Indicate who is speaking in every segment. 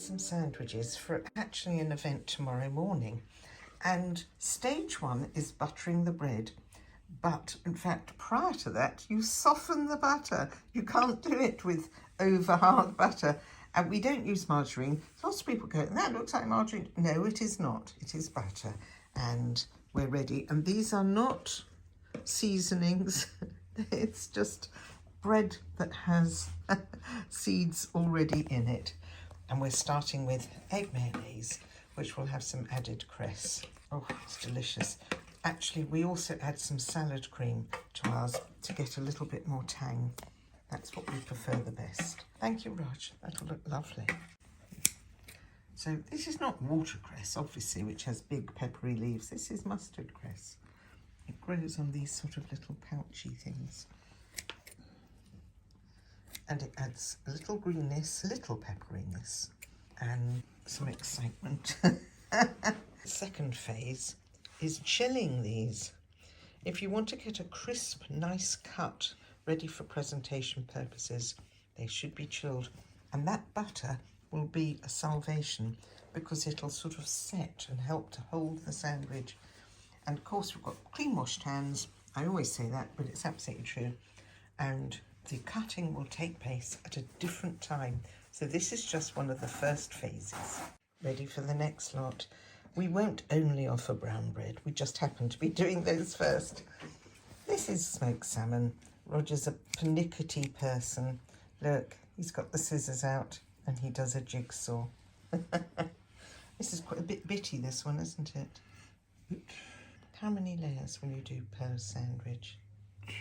Speaker 1: some sandwiches for actually an event tomorrow morning. And stage one is buttering the bread. But in fact, prior to that, you soften the butter. You can't do it with over hard butter. And we don't use margarine. Lots of people go, that looks like margarine. No, it is not. It is butter. And we're ready. And these are not seasonings. It's just bread that has seeds already in it. And we're starting with egg mayonnaise, which will have some added cress. Oh, it's delicious. Actually, we also add some salad cream to ours to get a little bit more tang. That's what we prefer the best. Thank you, Raj. That'll look lovely. So this is not watercress, obviously, which has big peppery leaves. This is mustard cress. It grows on these sort of little pouchy things. And it adds a little greenness, a little pepperiness, and some excitement. Second phase is chilling these. If you want to get a crisp, nice cut ready for presentation purposes, they should be chilled. And that butter will be a salvation because it'll sort of set and help to hold the sandwich. And of course, we've got clean washed hands. I always say that, but it's absolutely true. And the cutting will take place at a different time. So this is just one of the first phases. Ready for the next lot. We won't only offer brown bread. We just happen to be doing those first. This is smoked salmon. Roger's a pernickety person. Look, he's got the scissors out and he does a jigsaw. This is quite a bit bitty, this one, isn't it? How many layers will you do per sandwich?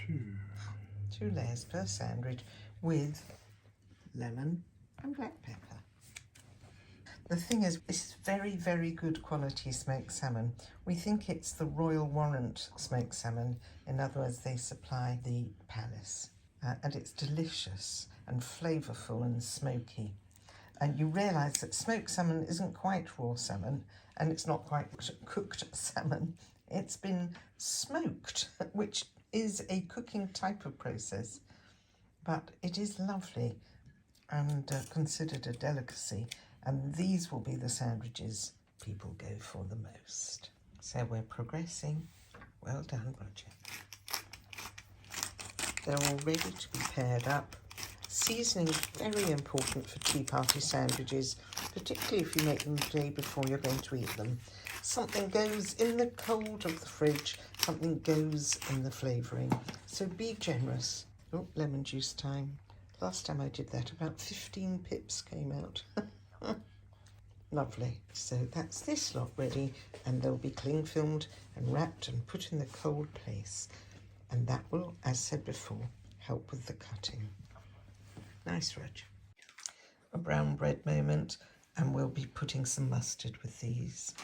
Speaker 2: 2.
Speaker 1: 2 layers per sandwich with lemon and black pepper. The thing is, this is very, very good quality smoked salmon. We think it's the Royal Warrant smoked salmon. In other words, they supply the palace. And it's delicious and flavourful and smoky. And you realise that smoked salmon isn't quite raw salmon, and it's not quite cooked salmon. It's been smoked, which is a cooking type of process, but it is lovely and considered a delicacy. And these will be the sandwiches people go for the most. So we're progressing. Well done, Roger. They're all ready to be paired up. Seasoning is very important for tea party sandwiches, particularly if you make them the day before you're going to eat them. Something goes in the cold of the fridge, something goes in the flavouring. So be generous. Oh, lemon juice time. Last time I did that, about 15 pips came out. Lovely. So that's this lot ready, and they'll be cling filmed and wrapped and put in the cold place. And that will, as said before, help with the cutting. Nice, Reg. A brown bread moment, and we'll be putting some mustard with these.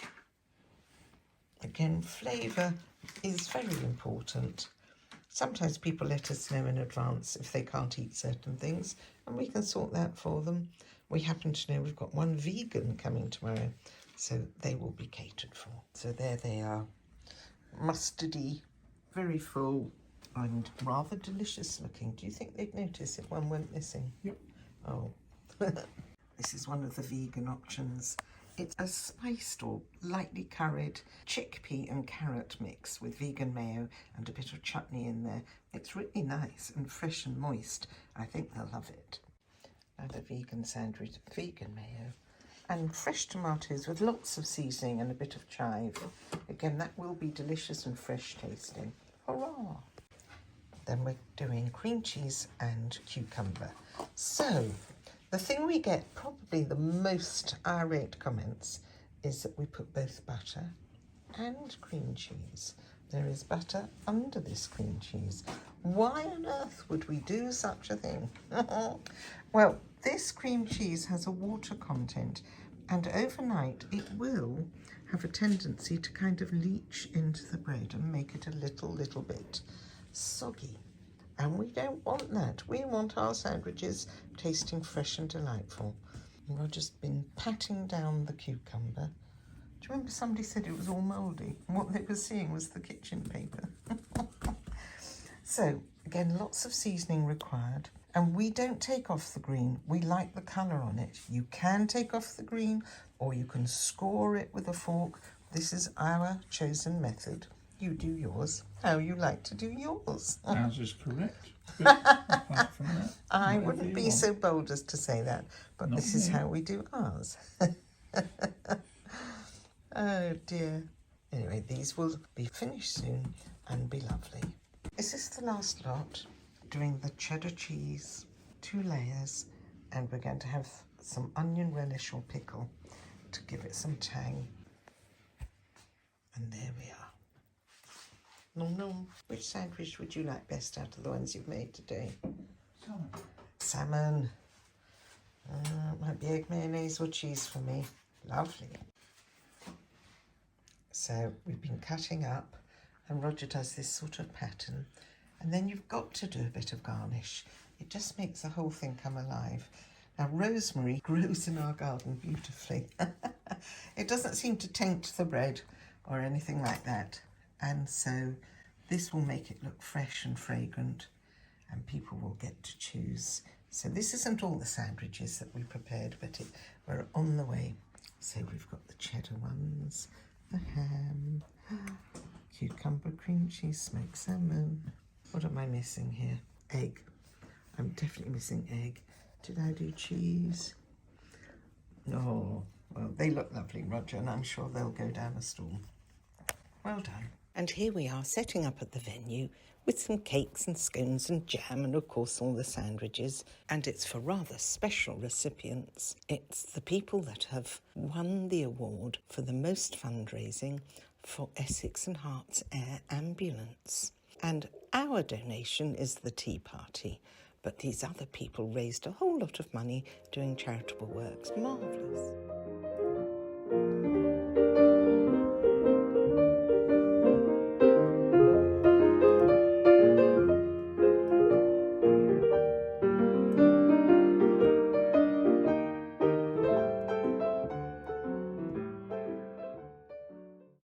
Speaker 1: Again, flavour is very important. Sometimes people let us know in advance if they can't eat certain things, and we can sort that for them. We happen to know we've got one vegan coming tomorrow, so they will be catered for. So there they are, mustardy, very full, and rather delicious looking. Do you think they'd notice if one went missing?
Speaker 2: Yep.
Speaker 1: Oh. This is one of the vegan options. It's a spiced or lightly curried chickpea and carrot mix with vegan mayo and a bit of chutney in there. It's really nice and fresh and moist. I think they'll love it. Another vegan sandwich, vegan mayo, and fresh tomatoes with lots of seasoning and a bit of chive. Again, that will be delicious and fresh tasting. Hurrah! Then we're doing cream cheese and cucumber. So, the thing we get probably the most irate comments is that we put both butter and cream cheese. There is butter under this cream cheese. Why on earth would we do such a thing? Well, this cream cheese has a water content, and overnight it will have a tendency to kind of leach into the bread and make it a little bit soggy. And we don't want that. We want our sandwiches tasting fresh and delightful. And Roger's been patting down the cucumber. Do you remember somebody said it was all mouldy? And what they were seeing was the kitchen paper. So Again, lots of seasoning required. And we don't take off the green. We like the colour on it. You can take off the green or you can score it with a fork. This is our chosen method. You do yours how you like to do yours.
Speaker 2: Ours is correct. But apart from that,
Speaker 1: I wouldn't be so bold as to say that, but
Speaker 2: Not
Speaker 1: this is
Speaker 2: me.
Speaker 1: how we do ours. Oh dear. Anyway, these will be finished soon and be lovely. Is this the last lot? Doing the cheddar cheese, 2 layers, and we're going to have some onion relish or pickle to give it some tang. And there we are. Nom nom. Which sandwich would you like best out of the ones you've made today?
Speaker 2: Salmon.
Speaker 1: Salmon. Might be egg mayonnaise or cheese for me. Lovely. So we've been cutting up, and Roger does this sort of pattern, and then you've got to do a bit of garnish. It just makes the whole thing come alive. Now, rosemary grows in our garden beautifully. It doesn't seem to taint the bread or anything like that, and so this will make it look fresh and fragrant, and people will get to choose. So this isn't all the sandwiches that we prepared, but we're on the way. So we've got the cheddar ones, the ham, cucumber cream cheese, smoked salmon. What am I missing here? Egg. I'm definitely missing egg. Did I do cheese? Oh, well, they look lovely, Roger, and I'm sure they'll go down a stool. Well done. And here we are setting up at the venue with some cakes and scones and jam and, of course, all the sandwiches. And it's for rather special recipients. It's the people that have won the award for the most fundraising for Essex and Herts Air Ambulance. And our donation is the tea party. But these other people raised a whole lot of money doing charitable works. Marvellous.